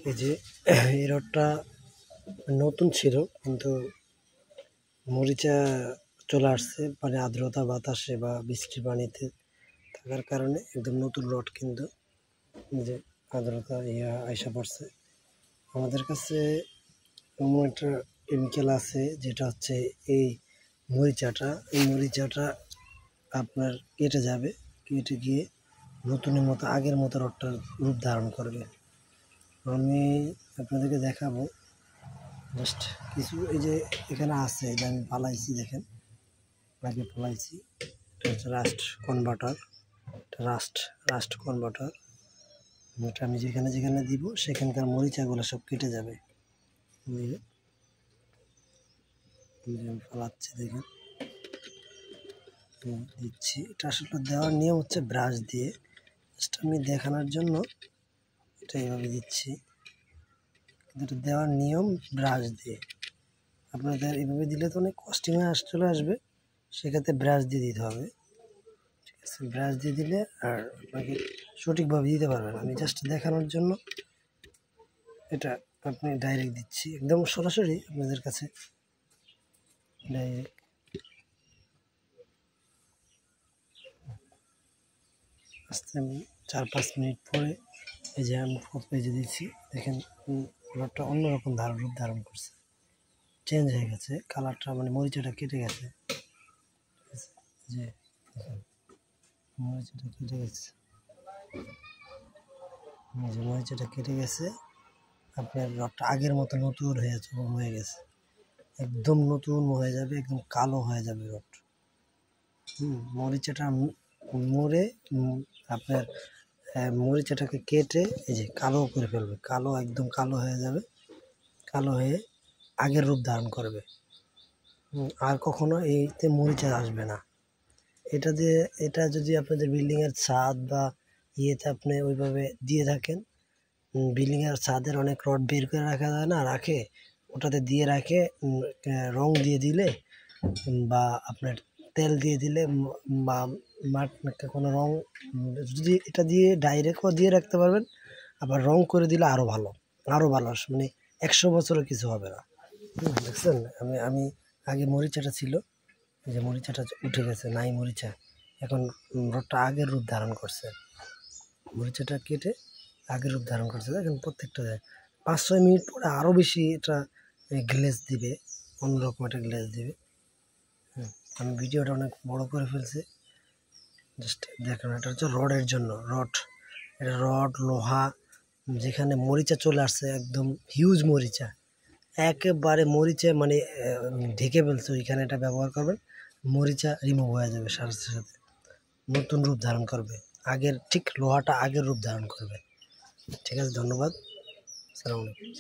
এই যে এই রডটা নতুন ছিল, কিন্তু মরিচা চলে আসছে, মানে আর্দ্রতা বাতাসে বা বৃষ্টির পানিতে থাকার কারণে একদম নতুন রড, কিন্তু যে আর্দ্রতা আইসা পড়ছে। আমাদের কাছে এমন একটা কেমিক্যাল আছে যেটা হচ্ছে এই মরিচাটা আপনার কেটে যাবে, কেটে গিয়ে নতুনের মতো আগের মতো রডটার রূপ ধারণ করবে। আমি আপনাদেরকে দেখাবো জাস্ট কিছু। এই যে এখানে আছে, এই যে আমি পালাইছি, দেখেন আগে পালাইছি। এটা হচ্ছে রাস্ট কনভার্টার, রাস্ট কনভার্টার। এটা আমি যেখানে যেখানে দিব সেখানকার মরিচাগুলো সব কেটে যাবে। পালাচ্ছি, দেখেন দিচ্ছি। এটা আসলে দেওয়ার নিয়ম হচ্ছে ব্রাশ দিয়ে, জাস্ট আমি দেখানোর জন্য এটা এইভাবে দিচ্ছি। কিন্তু দেওয়ার নিয়ম ব্রাশ দিয়ে। আপনাদের এইভাবে দিলে তো অনেক কস্টিং চলে আসবে, সেক্ষেত্রে ব্রাশ দিয়ে দিতে হবে। ঠিক আছে, ব্রাশ দিয়ে দিলে আর আপনাকে সঠিকভাবে দিতে পারবেন। আমি জাস্ট দেখানোর জন্য এটা আপনি ডাইরেক্ট দিচ্ছি, একদম সরাসরি আপনাদের কাছে ডাইরেক্ট। আস্তে আমি 4-5 মিনিট পরে এই যে আমি পেজে দিচ্ছি, দেখেন রডটা অন্যরকম রূপ ধারণ করছে, চেঞ্জ হয়ে গেছে কালারটা, মানে মরিচাটা কেটে গেছে। যে দেখেন মরিচাটা কেটে গেছে, মরিচাটা কেটে গেছে। আপনার রডটা আগের মতো নতুন হয়ে গেছে, একদম নতুন হয়ে যাবে, একদম কালো হয়ে যাবে রড। মরিচাটা মরে আপনার মরিচাটাকে কেটে এই যে কালো করে ফেলবে, কালো একদম কালো হয়ে যাবে, কালো হয়ে আগের রূপ ধারণ করবে। আর কখনো এইতে মরিচা আসবে না। এটা যদি আপনাদের বিল্ডিংয়ের ছাদ বা ইয়েতে আপনি ওইভাবে দিয়ে থাকেন, বিল্ডিংয়ের ছাদের অনেক রড বের করে রাখা যায় না, রাখে ওটাতে দিয়ে রাখে, রং দিয়ে দিলে বা আপনার তেল দিয়ে দিলে বা কোনো রং, যদি এটা দিয়ে ডাইরেক্টও দিয়ে রাখতে পারবেন, আবার রং করে দিলে আরও ভালো, মানে 100 বছরও কিছু হবে না। দেখছেন, আমি আগে মরিচাটা ছিল, এই যে মরিচাটা উঠে গেছে, নাই মরিচা, এখন রডটা আগের রূপ ধারণ করছে, মরিচাটা কেটে আগের রূপ ধারণ করছে। দেখেন প্রত্যেকটা 5-6 মিনিট পরে আরও বেশি এটা গ্লেজ দিবে, অন্যরকম একটা গ্লেজ দিবে। আমি ভিডিওটা অনেক বড় করে ফেলছি, জাস্ট দেখেন। এটা হচ্ছে রডের জন্য, এটা রড লোহা, যেখানে মরিচা চলে আসছে, একদম হিউজ মরিচা, একেবারে মরিচা মানে ঢেকে ফেলছে, ওইখানে এটা ব্যবহার করবেন, মরিচা রিমুভ হয়ে যাবে সাথে সাথে, নতুন রূপ ধারণ করবে, আগের ঠিক লোহাটা আগের রূপ ধারণ করবে। ঠিক আছে, ধন্যবাদ, আসসালামু আলাইকুম।